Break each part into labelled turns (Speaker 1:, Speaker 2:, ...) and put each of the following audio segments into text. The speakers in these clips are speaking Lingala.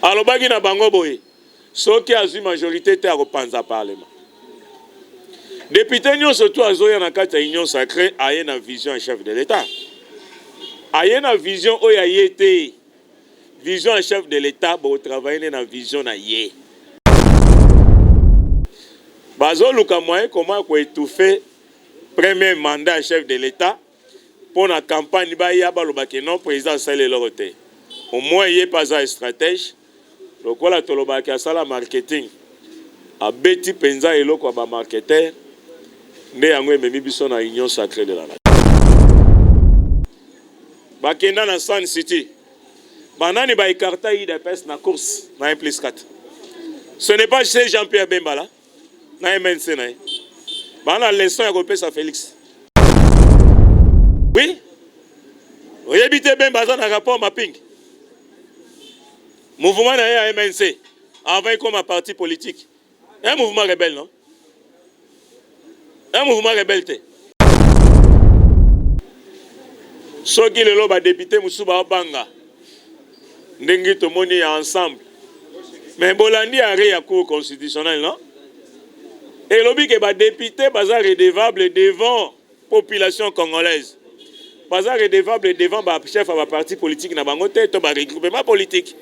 Speaker 1: Alors bagi na bango boye soki azui majorité te akopanza parlement. Député nyo surtout azoya na kati ya union sacrée aye na vision en chef de l'État. Aye na vision oya yete. Vision en chef de l'État bo travailler na vision na ye. Bazo luka moyen comment ko étouffer premier mandat chef de l'État pour la campagne ba ya ba lobake non président sale lorote. Au moins yé pas un stratège. Lokola tolobaki asala marketing. A beti penza eloko ba marketeur. Nde yango ememi biso na union sacrée de la nation. Bakenda na Sun City. Banani ba écarta IDPS na course na 1+4. Ce n'est pas chez Jean-Pierre Bembala. Na MNC na. Bana leçon ya kopesa Félix. Oui. Oyebite Bemba na rapport mapping. Mouvement na MNC avant comme un parti politique. Un mouvement rebelle, non? Un mouvement rebelle. Ceux qui le député Moussouba Banga. Ndengi tomoni ensemble. Mais Bolandi a réa cour constitutionnel, non? Et lobby que ba député bazar redevable devant population congolaise. Bazar redevable devant ba chef à parti politique na bangote to ba regroupement politique.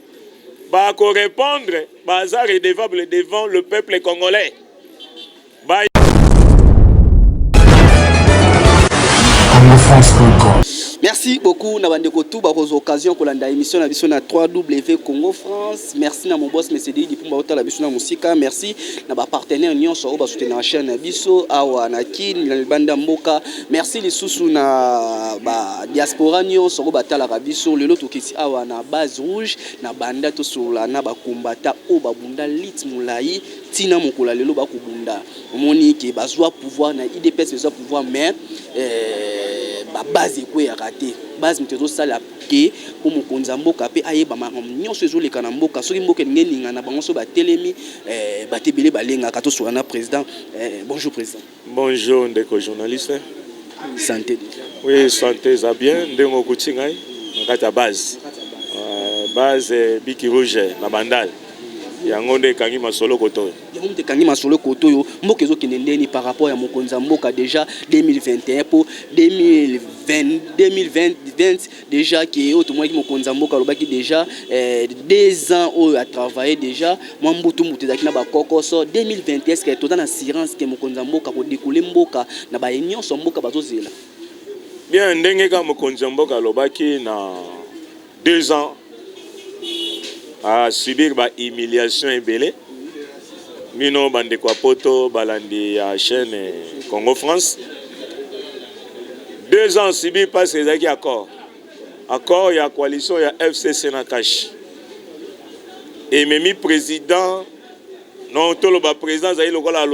Speaker 1: Ba ko répondre bazar redevable devant le peuple congolais. Ba
Speaker 2: Merci beaucoup na bandeko tout ba aux occasions ko landa émission na biso na 3W Congo France. Merci na mon boss Mesedi Dipumba Ota la biso na musika. Merci na ba partenaire nyonso o ba soutenir chaîne na biso awa na kin na banda mboka. Merci les susu na ba diaspora nyonso o ba tala ka biso lelo tokisi awa na base rouge na banda to sola na ba kombata o ba bunda lit mulai tina mokola lelo ba kubunda. Omoni ke bazwa pouvoir na IDPS bezwa pouvoir mais ba base ko ya raté base mtezo sala ke pour mokonza mboka pe ayeba makambo nyonso ezoleka na mboka soki mboka ngeninga na bango so ba telemi ba tebele balenga kato so na président. Bonjour président.
Speaker 1: Bonjour ndeko journaliste.
Speaker 2: Santé.
Speaker 1: Oui, santé za bien ndengo kutingai ngata base. Base biki rouge na bandal. Yango nde kangi masolo koto.
Speaker 2: Yango nde kangi masolo koto yo mboka ezokende ndeni par rapport ya mokonza mboka déjà 2021 pour 2020 déjà qui autrement qui mokonza mboka lobaki déjà 2 ans a travaillé déjà moi mbutu mutezaki na ba kokoso 2021 est-ce que total assurance que mokonza mboka ko décoller mboka na ba nyonso mboka bazozela.
Speaker 1: Bien ndenge ka mokonza mboka lobaki na 2 ans à subir ba humiliation ebele mino bande kwa poto balandi ya chaîne Congo France 2 ans subir parce que zaki accord ya coalition ya FCC na cash et memi président non tolo ba président zali lokola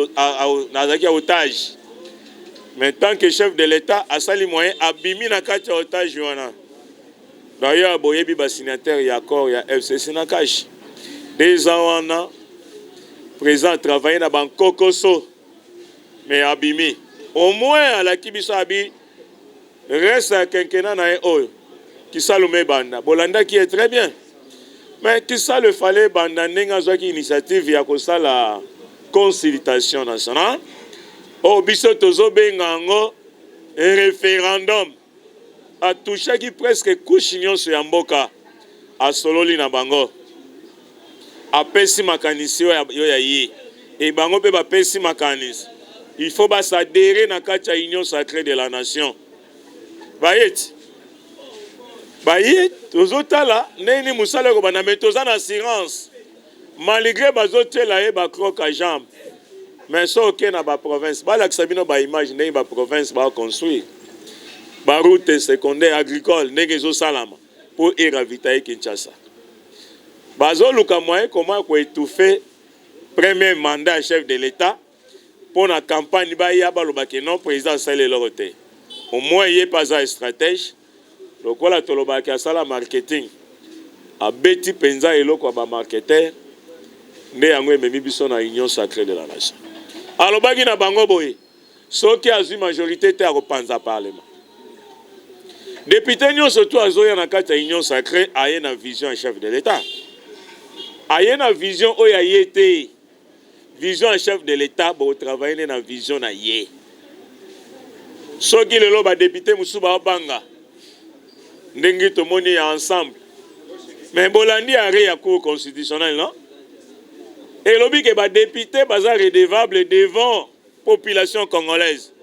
Speaker 1: na zaki otage mais tant que chef de l'état a sali moyen abimi na kati otage wana. D'ailleurs, boyebi ba signataire ya accord ya FCC na cash. 2 ans wana président travailler na bankokoso mais abimi. Au moins à la kibiso abi reste quinquennat na oyo qui salume banda. Bolanda qui est très bien. Mais qui ça le fallait banda nenga zwaki initiative ya ko sala consultation nationale. O biso tozo benga ngo référendum. A touché qui presque couche nyonso ya mboka a sololi na bango a pesi makanisi yo ya ye et bango pe ba pesi makanisi il faut ba s'adhérer na kati ya union sacrée de la nation bayet tozotala neni musala ko bana metoza na assurance malgré bazotela ye ba croc à jambe mais so ke na ba province ba la sabino ba image neni ba province ba construire ba route secondaire agricole negezo salama pour ravitailler Kinshasa. Bazo luka moyen comment ko étouffer premier mandat chef de l'État pour la campagne ba ya ba lobake non président sale lorote. Au moins yé pas un stratège. Lokola tolobaki asala marketing. A beti penza eloko ba marketeur nde yango ememi biso na union sacrée de la nation. Alobaki na bango boye soki azui majorité te akopanza parlement. Député nyo surtout azoya na kati ya union sacrée aye na vision en chef de l'État. aye na vision oyo aye te. Vision en chef de l'État ba travailler na vision na ye. Soki lelo ba député musuba banga. Ndenge to moni ensemble. Mais bolandi arrêt ya cour constitutionnelle non? Et lobi que ba député baza redevable devant population congolaise.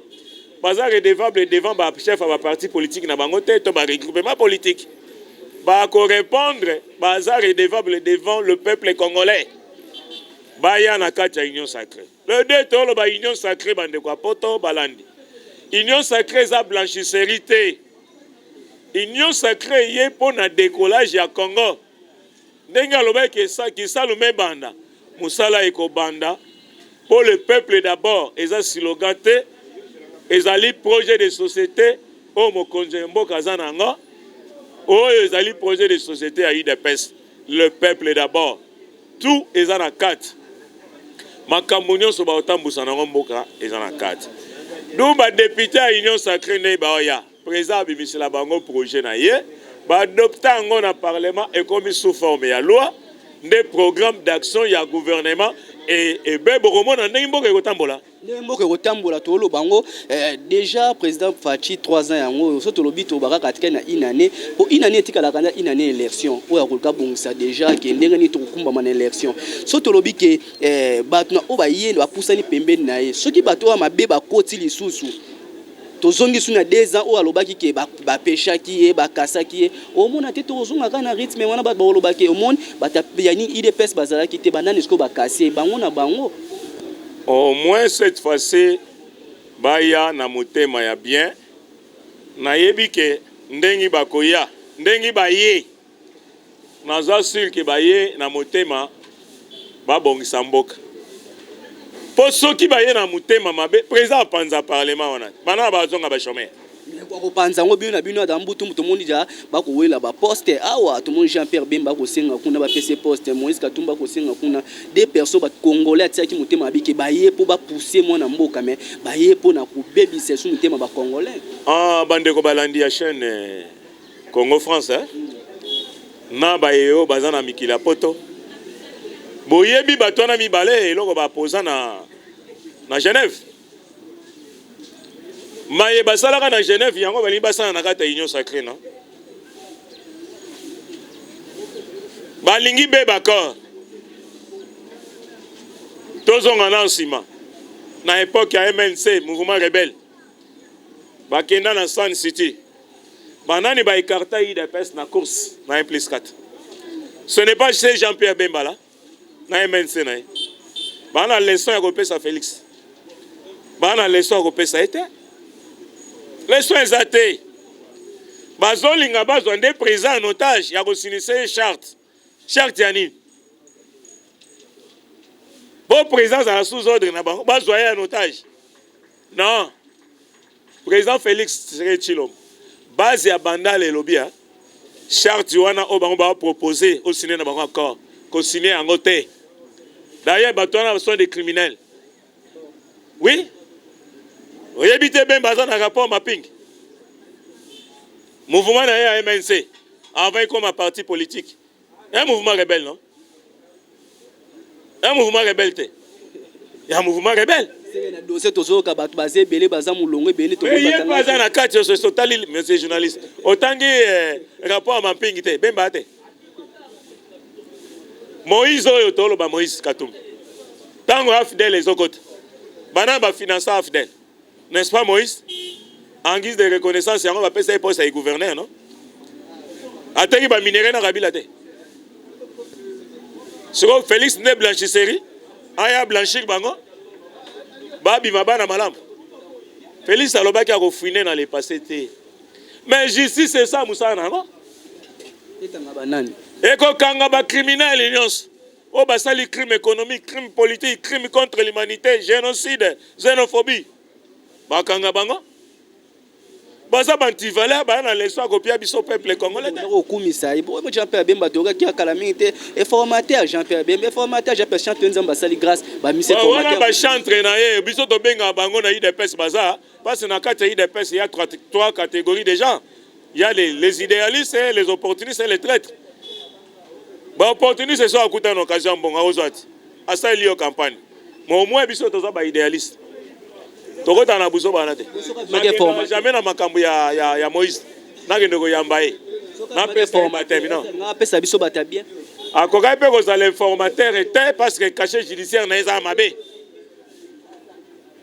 Speaker 1: Baza redevable devant ba chef ba parti politique na bango te to ba regroupement politique. Ba ko répondre baza redevable devant le peuple congolais. Baya na kati ya union sacrée. Le deux tolo ba union sacrée bande kwa poto balandi. Union sacrée za blanchisserie te. Union sacrée yé pour na décollage ya Congo. Ndenga loba ke sa ki salume banda. Musala eko banda pour le peuple d'abord. Eza slogan te. Ezali projet de société o mokonze mboka za nanga. O ezali projet de société à UDPS. Le peuple d'abord. Tout eza na kati. Makambo nyonso ba otambusa na mboka eza na kati. Nous ba député à union sacrée ne ba ya. Président bimisela bango projet na ye. Ba adopta ngo na parlement et comme sous forme ya loi des programmes d'action ya gouvernement et bebo komona ndenge mboka ekotambola.
Speaker 2: Ndenge mboka ekotambola tolo bango déjà président Fachi 3 ans yango so tolobi to baka katika na inane po inane etikala kana inane élection oya kolka bongisa déjà ke ndenge ni to kumba mana élection so tolobi ke bato na oba yende bapusani pembeni na ye soki bato wa mabe bakoti lisusu tozongi suna 2 ans o alobaki ke ba peshaki ye ba kasaki ye o mona te tozonga kana rythme wana bato balobaki o mon bata yani IDPS bazalaki te banani sko ba kasi bango na bango.
Speaker 1: Au moins cette fois-ci baya na motema ya bien na yebi ke ndengi bakoya ndengi baye naza sûr ke baye na motema ba bongisa mboka. Pour ceux qui baillent dans le thème, président Panza Parlement, maintenant, bazonga ba chômeur.
Speaker 2: Ko panza ngo bino na bino da mbutu muto moni ja ba ko wela ba poste awa to mon Jean-Pierre Bemba ko senga kuna ba PC poste Moïse Katumba ko senga kuna des personnes ba congolais atiaki mutema abiki baye po ba pousser mona mboka mais baye po na ko bebise su mutema ba congolais.
Speaker 1: Ah bande ko balandi ya chaîne Congo France hein. Na baye o bazana mikila poto. Boyebi batona mibale eloko ba posa na Genève. Maye basalaka na Genève yango bali basana na kata union sacrée non. Balingi be bakor. Tozonga na nsima. Na époque ya MNC, mouvement rebelle. Bakenda na Sun City. Banani ba écarta IDPS na course na 1+4. Ce n'est pas chez Jean-Pierre Bemba là. Na MNC na. Bana leçon ya kopesa Félix. Bana leçon ya kopesa été. Leçon ezate. Bazolinga bazwa nde président en otage ya kosinise charte. Charte ya nini? Bon président za sous ordre na bango bazwa en otage. Non. Président Félix Tshisekedi base ya banda le lobia. Charte wana o bango ba proposer au signer na bango accord. Ko signer en côté. D'ailleurs, Batouana sont des criminels. Oui? Vous habitez bien dans un rapport mapping. Mouvement à MNC. Avant comme un parti politique. Un mouvement rebelle, non? Un mouvement rebelle. Il y a un mouvement rebelle.
Speaker 2: Dossier toujours kabat basé belé bazam mulongo belé to
Speaker 1: mais il y a pas un cadre sur total monsieur journaliste. Autant que rapport mapping te ben bate. Moïse oyo tolo ba Moïse Katumbi. Tango afdel les autres. Bana ba financer afdel. N'est-ce pas Moïse? En guise de reconnaissance, on va passer poste à gouverneur, non? Attengi ba minéré na Kabila te. Soko Félix ne blanchisserie, aya blanchir bango. Babi mabana malam. Félix alobaki a refouiner dans les passés te. Mais justice c'est ça Moussa nango.
Speaker 2: Etanga banani.
Speaker 1: Eko kanga ba criminel nyonso. O basali crime économique, crime politique, crime contre l'humanité, génocide, xénophobie. Ba kanga bango. Baza bantivaleur ba na leso akopia biso peuple congolais.
Speaker 2: Ko kumisa ibo Jean-Pierre Bemba toka ki akalamite et formateur Jean-Pierre Bemba formateur Jean-Pierre Chantre nzamba sali grâce ba mise formateur.
Speaker 1: Ba chantre na ye biso to benga bango na IDPS baza parce na kati IDPS il y a trois catégories de gens. Il y a les idéalistes, les opportunistes et les traîtres. Ba opportuniste so akuta na occasion bon azwati. Asa liyo campagne. Mais au moins biso toza ba idéaliste. Tokota na buso bana te. Jamais na makambo ya Moïse. Na kende ko yamba ye. Na pe formateur non.
Speaker 2: Na pe sa biso bata bien.
Speaker 1: Akoka pe ko za l'informateur était parce que cachet judiciaire na eza mabe.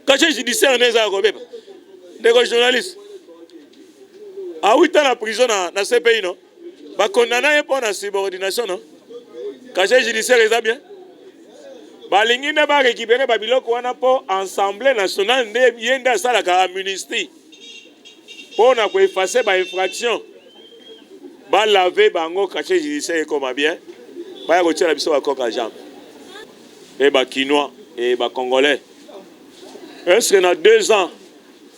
Speaker 1: Cachet judiciaire na eza ko beba. Ndeko journaliste. A 8 ans en prison na CPI non. Ba condamné pour la subordination non. Cachet judiciaire eza bien. Balingi ne ba récupérer babiloko wana po Assemblée nationale nde yenda sala ka amnistie. Pour na ko effacer ba infraction. Ba laver bango cachet judiciaire comme bien. Ba ko tiela biso ba koka jambe. Et ba Kinois et ba Congolais. Est-ce que dans 2 ans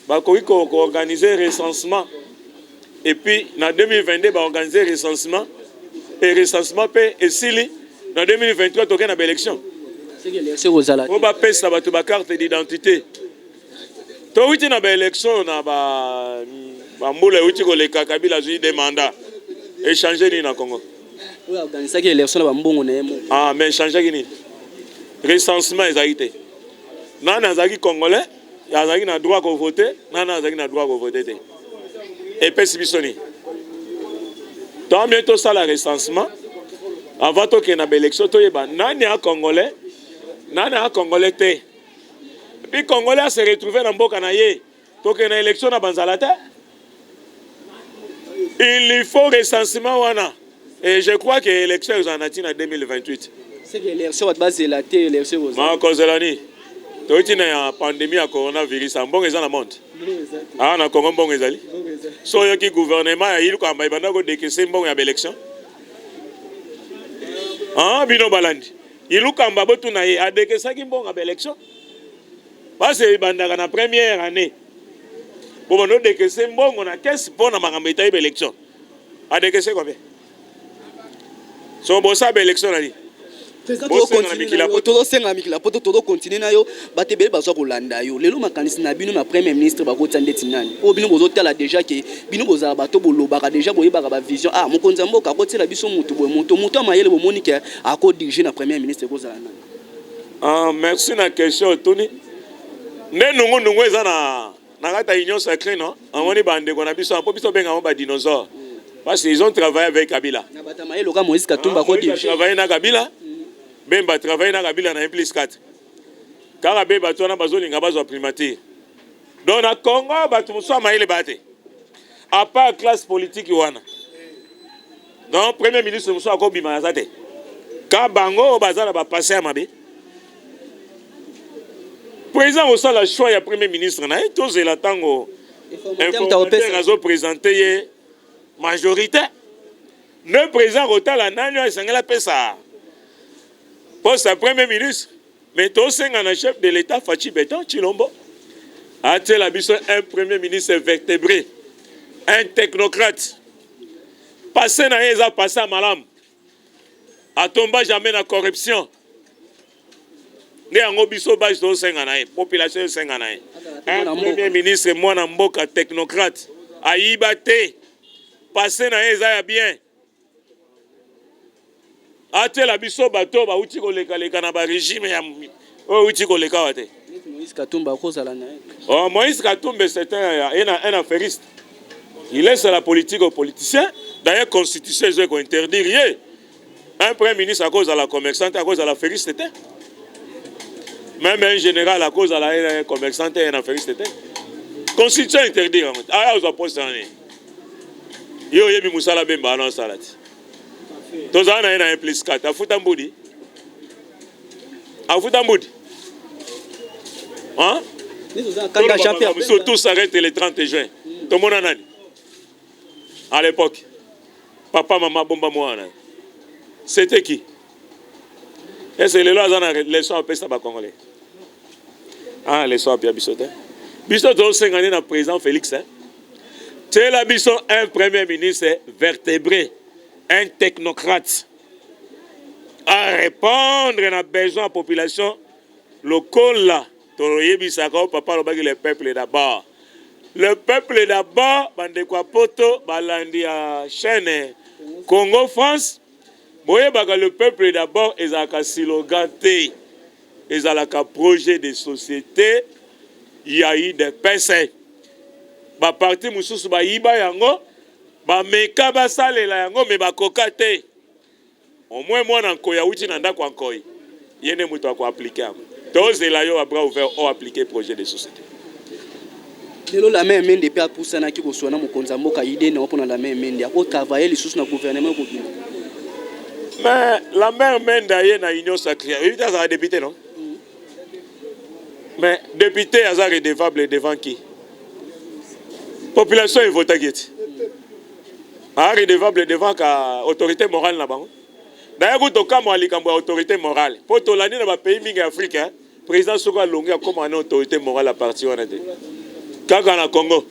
Speaker 1: ba ko organiser recensement et puis en 2022 ba organiser recensement et recensement pe et sili en 2023 toke na élection. On va passer la carte d'identité. Tu as une élection, tu as un Kabila des mandats. Échanger dans le Congo. Ah, mais changer ni. Recensement est non, les Congolais, ils ont le droit de voter, non, ils ont le droit de voter. Et puis, c'est tant bientôt ça, le recensement, avant qu'il y ait une élection, tu as un Congolais. Nana Congolais te. Puis Congolais se retrouvé dans Mboka na ye. Donc une élection na banzalata. Il faut recensement wana. Et je crois que l'élection est en 2028.
Speaker 2: C'est que l'élection va baser la terre l'élection aux.
Speaker 1: Ma causelani. Toi tu na pandémie à coronavirus en bon dans le monde. Ah na Congo bon ezali. So yo ki gouvernement il ko amba ibanda ko décaisser bon ya élection. Ah bino balandi. Il ou kamba botu na ye adeke saki mbonga ba élection parce que bandaka na première année bon no deke se mbongo na caisse pour na makambo eta ba élection adeke se combien so bosa ba élection na ni
Speaker 2: tozosenga mikila poto tozokontinue na yo batebele bazwa kolanda yo lelo makanisi na bino na premier ministre bakotya ndeti nani oyo bino bozotala déjà ke bino bozala bato bolobaka déjà boyebaka bavision mokonzi ya mboka akotiela biso motu boye moto amayele bomoni ke akodirige na premier ministre ekozala nani.
Speaker 1: Merci na question toni nde nungu eza na kata union sacrée non amoni bandeko na biso mpo biso benga mo ba dinosaure parce qu'ils ont travaillé avec Kabila
Speaker 2: na batamayelo ka Moïse Katumba akodirige
Speaker 1: travaillé na Kabila Bemba travaille na Kabila na 1+4. Car Bemba tu na bazolinga bazwa primature. Donc na Congo batu muso maile bate. À part classe politique wana. Donc premier ministre muso akobima azate. Ka bango bazala ba passer à mabe. Président aussi la choix ya premier ministre na tous la tango. Informateur azo présenter majorité. Le président Rotala nanyo esangela pesa. Poste à premier ministre, mais tout un chef de l'État, Fachi Beton, Chilombo, a-t-il un premier ministre vertébré, un technocrate, passé dans les a passé à Malam, a tombé jamais dans la corruption. Population un premier ministre, moi, un technocrate, a ibaté, passé dans les a bien. Atela biso bato ba uti ko leka na ba régime ya uti ko leka wate.
Speaker 2: Moïse Katumba kozala na.
Speaker 1: Oh Moïse Katumba c'est un affairiste. Il laisse la politique aux politiciens. D'ailleurs constitution ils ont interdit rien. Un premier ministre à cause de la commerçante à cause de l'affairiste était. Même un général à cause de la commerçante et un affairiste était. Constitution interdit en fait. Ah aux apôtres en est. Yo yebi musala bemba non salati. Tous en a 1+4. Afutamboudi. Hein? Tout s'arrête le 30 juin. Tout le monde en a. À l'époque. Papa, maman, bomba, moi. C'était qui? Et c'est les lois les soins à ça congolais. Ah, les soins à Bissoté. Bissoté, on s'est gagné dans le président Félix. C'est la Bisson, un premier ministre vertébré. Un technocrate à répondre à besoin de la population locale. Papa, le peuple d'abord. Le peuple d'abord, Bandekwa Poto, Balandi à chaîne Congo France, boyebaka le peuple d'abord ezalaka slogan te ezalaka projet de société ya eu des PC baparti mosusu bayiba yango bameka basalela yango me bakoka te au moins mwana nkoya uti na ndako ya nkoi ye nde moto akoaplike yango tozela yo abras ouvert o appliquer projet de société.
Speaker 2: lelo la main mende pe apusanaki koswana mokonzi ya mboka ide na mpona la main mende akotravaille lisusu na gouvernement kokina.
Speaker 1: Mais la main mende aye na union sacrée évite azala député non. Mais député aza redevable devant qui? Population est votée qui? Ah redevable devant ka autorité morale na bango. D'ailleurs to kama alikambo autorité morale. Po to lani na ba pays mingi Afrique, président soko longi akoma na autorité morale à partir wana te. Kaka na Congo.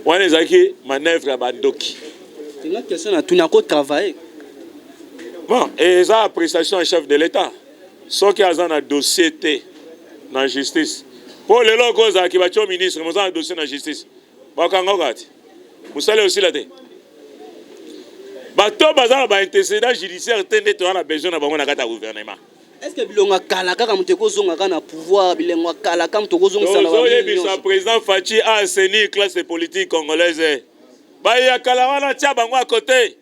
Speaker 1: Wana ezaki manœuvre ya bandoki.
Speaker 2: C'est une question na tuna ko travailler.
Speaker 1: Bon, et ça appréciation en chef de l'État. Ce qui a un dossier T dans la justice. Pour les locaux qui va être ministre, nous avons un dossier dans la justice. Vous savez aussi la tête. Bato bazala ba antécédent judiciaire tende to na besoin na bango na kata gouvernement.
Speaker 2: Est-ce que bilonga kala kaka muteko zonga kana pouvoir bilengwa kala kama muteko zonga sala ba.
Speaker 1: Le président Fachi a assaini classe politique congolaise. Ba ya kala wana tia bango à côté.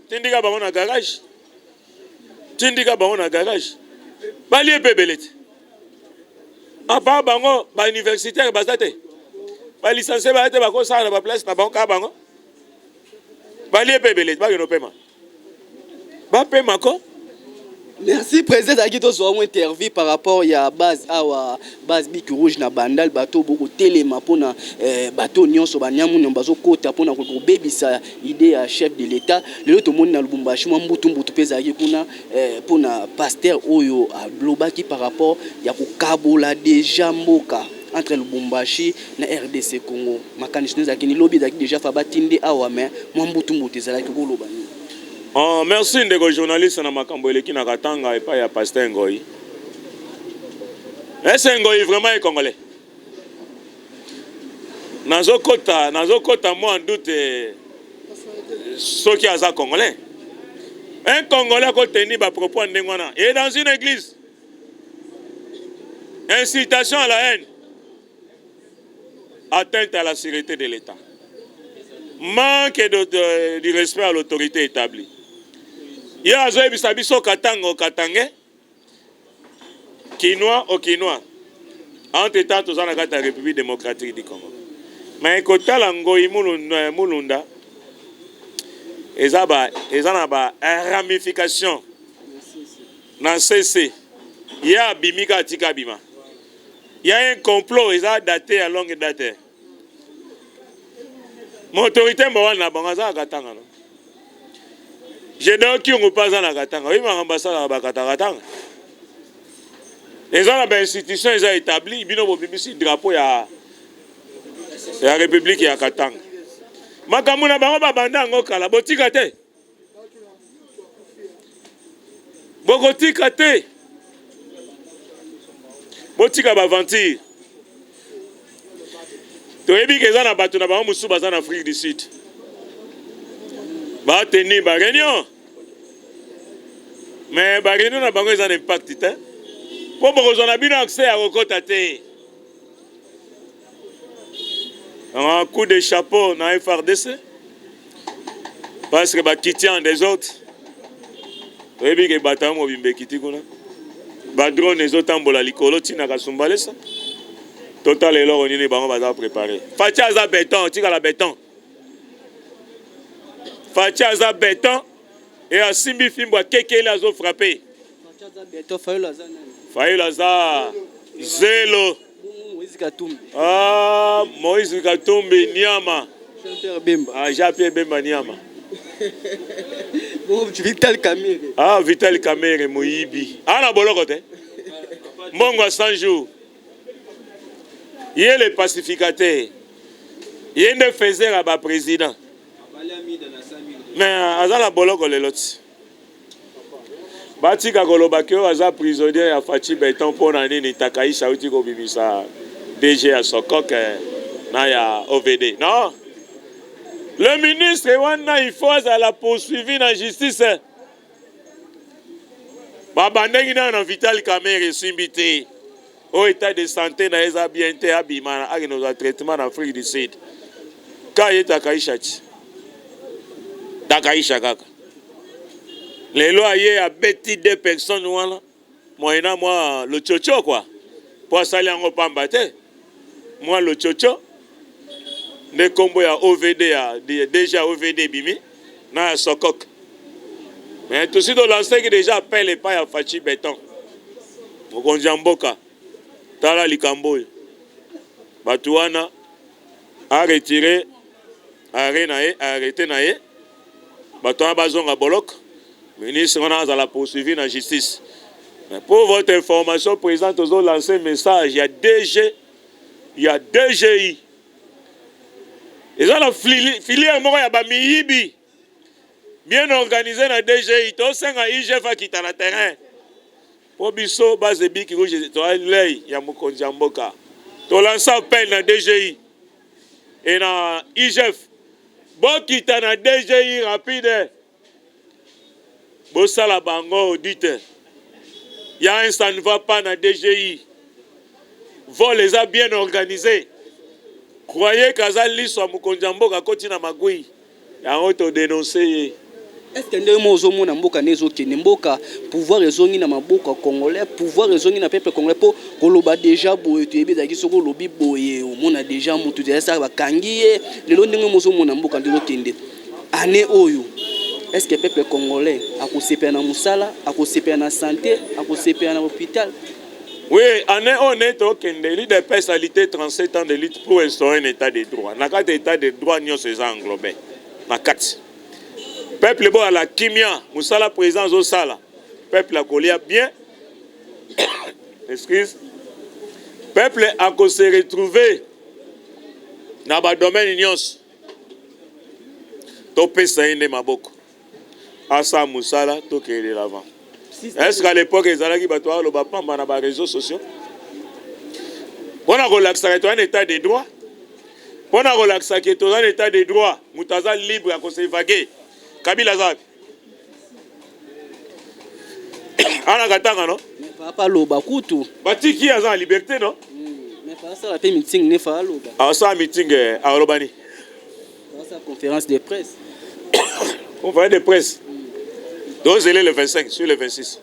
Speaker 1: Tindika bango na garage. Tindika bango na garage. Ba lié pebelete. Apa bango ba universitaire basate. Ba licencié ba ete ba ko sala ba place na bango ka bango. Balié pebele, ba no paiement. Ba paiement ko?
Speaker 2: Merci président Akito so interview par rapport ya base awa base Bic Rouge na bandal bateau boko telema pona bateau nyonso banyamu nyombazo kota pona ko bebisa idée ya chef de l'état lelo to moni na Lubumbashi mwa mbutu peza ki kuna pona pasteur oyo blobaki par rapport ya ko kabola déjà mboka entre Lubumbashi na RDC Congo makanisi nza kini lobby daki déjà fa batinde awa mais mwa mbutu ezala ki ko lobani.
Speaker 1: Oh, merci ndeko journaliste na makambo eleki na katanga et pas ya pasteur Ngoi. Est-ce Ngoi vraiment est congolais? Nazo kota moi en doute ceux qui aza congolais. Un congolais ko teni ba propos ndengwana et dans une église. Incitation à la haine. Atteinte à la sécurité de l'État. Manque du respect à l'autorité établie. Il y a un bisabiso katango katange, quinois au quinois. Entre temps, tous en la République démocratique du Congo. Mais côté l'angoi mulunda, ils ont une ramification. Dans CC, il y a bimika tika bima. Il y a un complot, ils ont daté à longue date. Mon autorité morale n'a pas de katanga. Je ne sais pas si on katanga. Oui, mais l'ambassade a katanga. Les institutions sont établies. Ils ont un drapeau de la République de Katanga. Makamuna bango banda ngokala botika te. Bokotika te. Botika baventure. Toyebi ke zana bato na bango musu baza na Afrique du Sud. Ba tenir ba réunion. Mais ba réunion na bango ezana impact te. Po bokozona bino accès à kokota te. Un coup de chapeau na FRDC. Parce que ba kitian des autres. Toyebi ke bata mo bimbe kiti kuna. Ba drone les autres tambola likolo tina kasumbalesa. Total et l'or on y bango baza préparé. Fatia za béton, tika la béton. Fatia za béton et a simbi fimbo keke la zo frappé.
Speaker 2: Fatia za béton fayola za nani?
Speaker 1: Fayola za zelo.
Speaker 2: Moïse Katumbi.
Speaker 1: Ah, Moïse Katumbi Niama.
Speaker 2: Chanteur Bemba.
Speaker 1: Ah, Jean-Pierre Bemba Niama.
Speaker 2: Bon, Vital Kamere.
Speaker 1: Ah, Vital Kamere Moyibi. Ah, na boloko te. Mbongo 100 jours. Il est le pacificateur. Il est le faiseur à bas président. Mais à la boloko le lot. Bati kakoloba ke aza prisonnier ya Fachi Beton pour nani ni Takaisha uti ko bimisa DG à Sokok na ya OVD. Non. Le ministre wana il faut à la poursuivre en justice. Babandengi na Vital Kamerhe Simbité. Au état de santé na eza bien te abima na nos traitement en Afrique du Sud. Ka yeta kaishati. Takaisha kaka. Lelo aye a beti 2 personnes wana. Moyena moi le chocho quoi. Pour sali yango pamba te. Moi le chocho. Ne kombo ya OVD ya déjà OVD bimi na sokok. Mais tout de suite lancé que déjà appelle pas ya Fachi Béton. Mokonzi mboka. Tala likambo. Batuana a retiré arrêté naé. Batuana bazonga bolok. Ministre on a la poursuivi dans la justice. Mais pour votre information, président Tozo lancé un message, il y a DG, il y a DGI. Ils ont la filière moko ya bamiyibi. Bien organisé dans DGI, to senga IGF qui ta na terrain. Pour biso base biki ko je to lei ya mokonzi mboka. To lancer appel na DGI et na IGF. Bo kita na DGI rapide. Bo sala bango audite. Il y a un ça ne va pas dans DGI. Vol les a bien organisés. Croyez qu'Azali soit Moukonjambo à côté de Magui. Il y a un dénoncé.
Speaker 2: Est-ce que nous avons mboka nezo kene mboka pouvoir rezongi na maboka congolais pouvoir rezongi na peuple congolais pour koloba déjà boye to yebeza ki soko lobi boye o mona déjà mutu déjà ça ba kangiye lelo ndenge mozo mona mboka ndezo kende année oyo. Est-ce que le peuple congolais a conseillé na musala a conseillé na santé a conseillé na hôpital?
Speaker 1: Oui, année honnête au Kendeli de personnalité 37 ans de lutte pour instaurer un état de droit. Na carte état de droit n'y a ces englobés. Na carte. Peuple bon à la kimia, musala présence au sala. Peuple a collé bien. Excuse. Peuple a se retrouver dans le domaine unions. Topé ça ine maboko. Asa musala to kele l'avant. Est-ce qu'à l'époque ils allaient qui battre le bapam dans les réseaux sociaux? On a relaxé un état de droit. On a relaxé un état de droit. Moutaza libre à conseiller vaguer. Kabila Zab. Ana katanga non?
Speaker 2: Mais papa loba kutu.
Speaker 1: Bati qui a la liberté non?
Speaker 2: Mais pas ça la meeting ne fa loba.
Speaker 1: Ah ça meeting à Olobani.
Speaker 2: Ça conférence de presse.
Speaker 1: Conférence de presse. Donc c'est le 25 sur le 26.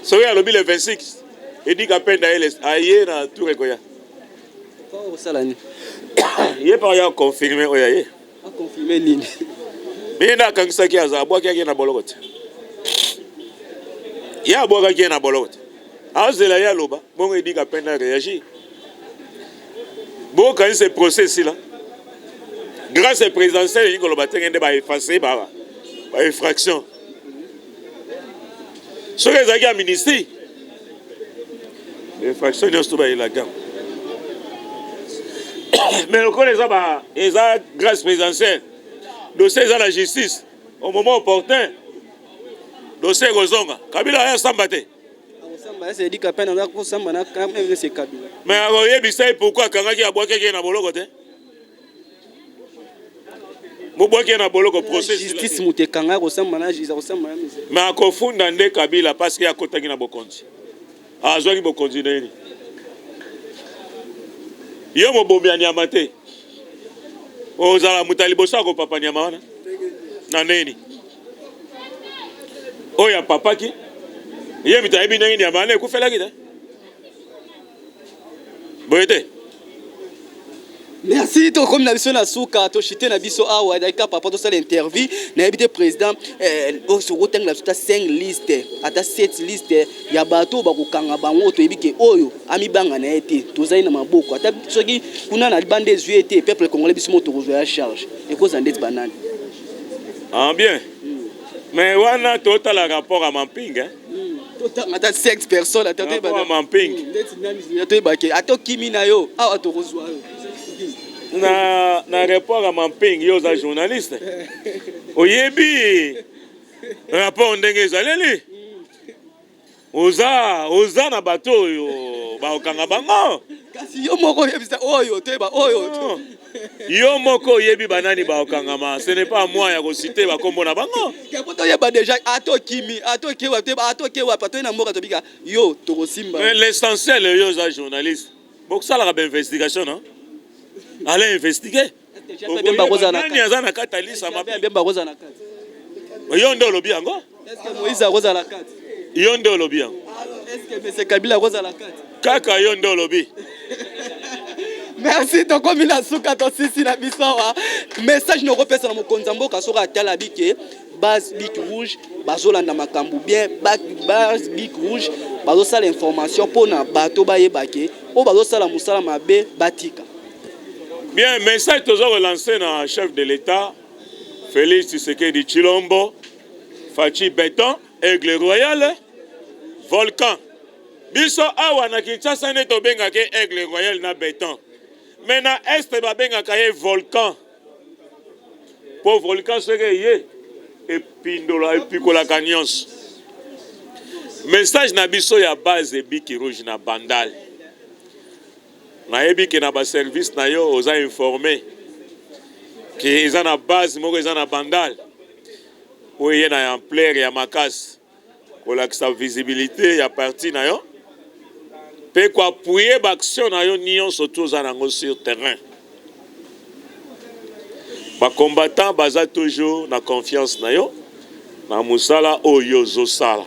Speaker 1: Soyez à l'objet le 26. Il dit qu'à peine d'aller ailleurs dans tout Rekoya.
Speaker 2: Pas au salani.
Speaker 1: Il est pas confirmé oyaye.
Speaker 2: A confirmé nini?
Speaker 1: Mais na kangisa ki aza boka ki na bolokote. Ya boka ki na bolokote. Azela ya loba, bon il dit qu'à peine réagir. Bon quand ce procès là. Grâce au présidentiel, il a été effacé par infraction. Ce que les gens ministres, l'infraction est la gamme. Mais le cas les gens, grâce présidentielle, dossier dans la justice, au moment opportun, dossier Rozonga. Kabila a sambaté.
Speaker 2: C'est dit qu'à peine on a samba na quand même c'est Kabila.
Speaker 1: Mais pourquoi quand il y a boké qui na bolokote?
Speaker 2: Justice mutekanga kosamba na justice kosamba na mise.
Speaker 1: Mais akofunda nde Kabila parce qu'il a kotaki na bokonzi. Azwaki bokonzi nini. Yo mobombi anyama te. Ozala mutali bosa ko papa nyama wana. Na nini. Oya papa ki. Ye mitayebi nini nyama na kufela kita. Boyete.
Speaker 2: Merci to comme na biso na suka to chité na biso awa daika papa to sala interview na habité président o so kotanga na 5 liste ata 7 liste ya bato ba kokanga bango to yebike oyo ami banga na été tozali na maboko ata soki kuna na bande zuete peuple congolais biso moto kozwa ya charge et cause ndeti banane.
Speaker 1: Ah bien. Mais wana total rapport à Mamping hein.
Speaker 2: Total ata 6 personnes ata to
Speaker 1: ba Mamping.
Speaker 2: Ndeti nani to bake ato kimi na yo awa to kozwa yo.
Speaker 1: Na rapport à Mamping, yo za journaliste. Oyebi rapport ndenge zaleli. Oza na bato yo ba okanga bango.
Speaker 2: Kasi yo moko yebisa oyo teba oyo.
Speaker 1: Non. Yo moko yebi banani ba okangama. Ce n'est pas à moi ya ko citer ba kombo na bango.
Speaker 2: Kapoto yeba déjà ato kimi ato kewa teba ato kewa pato na mboka tobika yo tokosimba.
Speaker 1: Mais l'essentiel yo za journaliste. Bok ça la investigation non. Allez investiguer. Nani azana katalisa mabe.
Speaker 2: Bemba roza na kati.
Speaker 1: Yo ndo lobi yango?
Speaker 2: Est-ce que Moïse roza la kati?
Speaker 1: Yo ndo lobi yango.
Speaker 2: Est-ce que M. Kabila roza la kati?
Speaker 1: Kaka yo ndo lobi.
Speaker 2: Merci to komi na suka to sisi na bisawa. Message no repesa na mokonza mboka soka tala bike base big rouge bazolanda makambu bien base big rouge bazosala information pona bato bayebake o bazosala musala mabe batika.
Speaker 1: Bien, message toujours relancé dans chef de l'État, Félix Tshisekedi Tshilombo, Fachi Béton, Aigle Royal, Volcan. Biso awa na Kinshasa ne to benga ke Aigle Royal na Béton. Mais na Est ba benga ke Volcan. Pour Volcan sere ye et pindola et pikola kanyons. Message na biso ya base biki rouge na Bandal. Nayebi ke na ba service na yo oza informé que eza na base moko eza na Bandal oye na ampleur ya makasi kolakisa visibilité ya parti na yo pe ko appuyer ba action na yo nyonso toza nango sur terrain. Ba combattant baza toujours na confiance na yo na musala oyo zosala.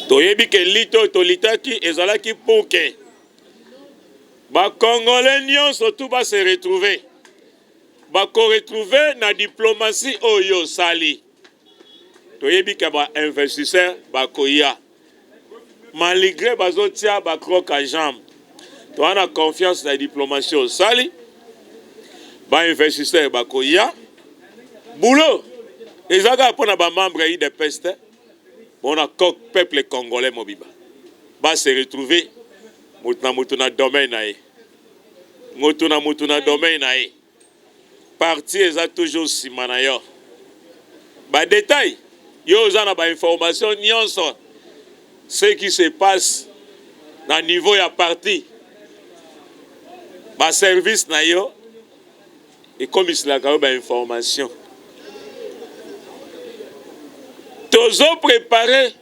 Speaker 1: Toyebi ke lito tolitaki ezalaki poke ba Congolais nyonso tout va se retrouver. Ba ko retrouver na diplomatie oyo sali. Toyebi ka ba investisseur ba koya. Malgré bazotia ba croc à jambe. To ana confiance na diplomatie au sali. Ba investisseur ba koya. Boulot. Ezaka pona ba membre yi de peste. Bon a peuple congolais mobiba. Ba se retrouver mutuna domaine na ye. Mutuna domaine na ye. Parti eza toujours simana yo. Ba détail, yo zana ba information nyonso. Ce qui se passe na niveau ya parti. Ba service na yo et comme il la ba information. Tozo préparer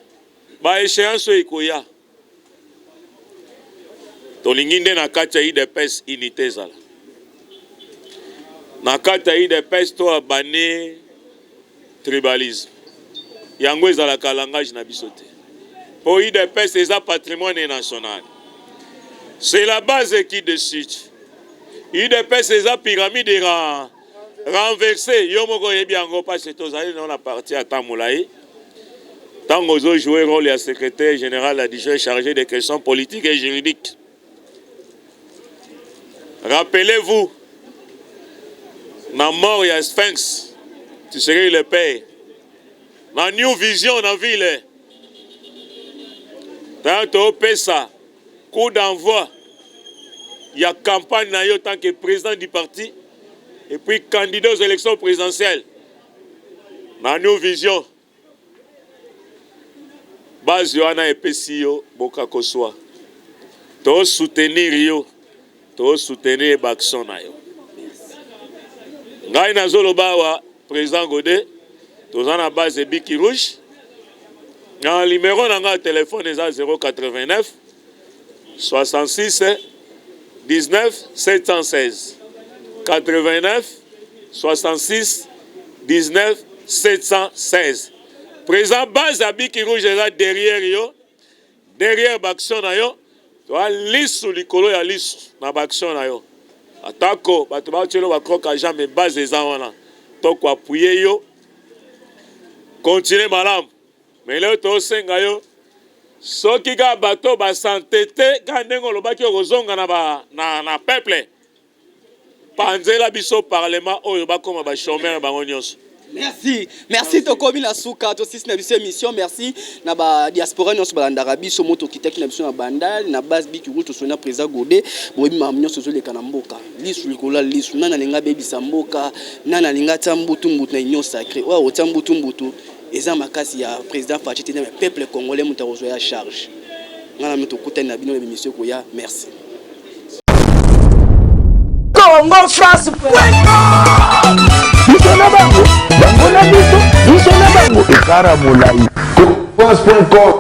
Speaker 1: ba échéance ikoya. Tolingi nde na kati ya IDPS unité zala. Na kati ya IDPS to abane tribalisme. Yango ezalaka langage na biso te. Po IDPS eza patrimoine national. C'est la base qui décide. IDPS eza pyramide renversée. Yo moko yebi yango parce que tozali na partie ata molai. Tango zo jouer rôle ya secrétaire général adjoint chargé des questions politiques et juridiques. Rappelez-vous, na mort ya Sphinx, tu serais le père. Na New Vision na ville. Tanto pesa, coup d'envoi, il y a campagne na yo tant que président du parti et puis candidat aux élections présidentielles. Na New Vision, base yo ana epesi yo boka koswa. To soutenir yo. To soutenir l'action na yo. Ngai na zoloba wa président Godé, toza na base de Biki Rouge. Na numéro na nga téléphone eza 089 66 19 716 89 66 19 716. Président base de Biki Rouge eza derrière yo, derrière l'action na yo. Toa lisu likolo ya lisu na baction na yo. Atako bato ba tshelo ba kroka jamais base eza wana. To ko appuyer yo. Continuer malam. Mais là to senga yo. Soki ga bato ba santete ga ndengo lobaki kozonga na peuple. Panzela biso parlement oyo ba koma ba chômeur bango nyonso.
Speaker 2: Merci. Merci Tokomi la souka to sisi na biso émission. Merci na ba diaspora nyonso balandaka biso moto kitaki na biso na Bandal na base biki ruto sona président Godé boyebi ma nyonso zo leka na mboka. Lisu likola lisu nana linga bebi samboka nana linga tambutu mbutu na union sacrée. Wa otambutu mbutu eza makasi ya président Fachi tena peuple congolais mutarozo ya charge. ngana meto kutani na bino l'émission koya merci
Speaker 3: Congo France Bisona bango na bango ekara molai
Speaker 4: France.com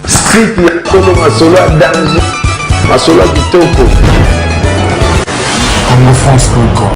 Speaker 4: site ya tolo masolo ya danger masolo ya kitoko
Speaker 3: Congo France.com